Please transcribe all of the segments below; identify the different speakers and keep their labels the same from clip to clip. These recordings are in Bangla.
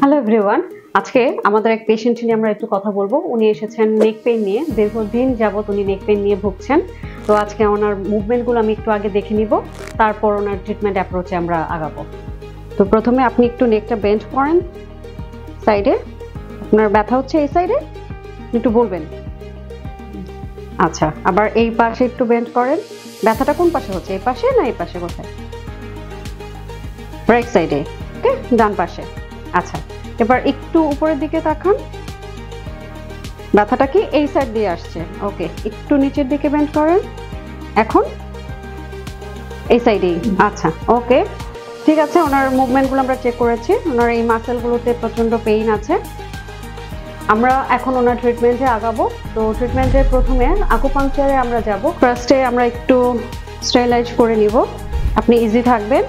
Speaker 1: হ্যালো এভরিওয়ান, আজকে আমাদের এক পেশেন্ট নিয়ে আমরা একটু কথা বলবো। উনি এসেছেন নেক পেইন নিয়ে, দীর্ঘদিন যাবত উনি নেক পেইন নিয়ে ভুগছেন। তো আজকে ওনার মুভমেন্টগুলো আমি একটু আগে দেখে নিব, তারপর ওনার ট্রিটমেন্ট অ্যাপ্রোচে আমরা আগাবো। তো প্রথমে আপনি একটু নেকটা বেন্ড করেন সাইডে। আপনার ব্যথা হচ্ছে এই সাইডে, একটু বলবেন। আচ্ছা, আবার এই পাশে একটু বেন্ড করেন। ব্যথাটা কোন পাশে হচ্ছে, এই পাশে না এই পাশে, কোথায়? রাইট সাইডে, ওকে, ডান পাশে। আচ্ছা, এবার একটু উপরের দিকে তাকান। ব্যথাটা কি এই সাইড দিয়ে আসছে? ওকে, একটু নিচের দিকে বেন্ড করেন। এখন এই সাইডেই। আচ্ছা, ওকে, ঠিক আছে। ওনার মুভমেন্টগুলো আমরা চেক করেছি, ওনার এই মাসেলগুলোতে প্রচন্ড পেইন আছে। আমরা এখন ওনার ট্রিটমেন্টে আগাবো। তো ট্রিটমেন্টের প্রথমে আকুপাংচারে আমরা যাব। ফার্স্টে আমরা একটু স্টেরিলাইজ করে নিব। আপনি ইজি থাকবেন।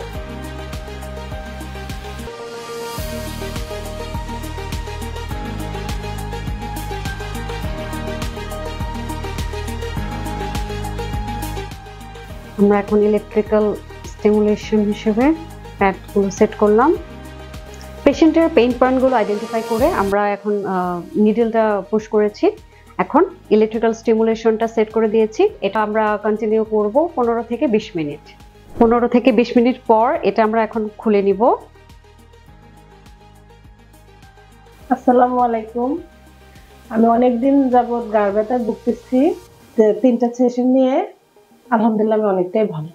Speaker 1: আমরা এখন ইলেকট্রিক্যাল স্টিমুলেশন হিসেবে প্যাডগুলো সেট করলাম। পেশেন্টের পেইন পয়েন্টগুলো আইডেন্টিফাই করে আমরা এখন নিডলটা পুশ করেছি। এখন ইলেকট্রিক্যাল স্টিমুলেশনটা সেট করে দিয়েছি। এটা আমরা কন্টিনিউ করব 15 থেকে 20 মিনিট। 15 থেকে 20 মিনিট পর এটা আমরা এখন খুলে নিব।
Speaker 2: আসসালামু আলাইকুম। আমি অনেকদিন যাবত গাঁট ব্যথায় ভুগতেছি। 3টা সেশন নিয়ে আলহামদুলিল্লাহ আমি অনেকটাই ভালো।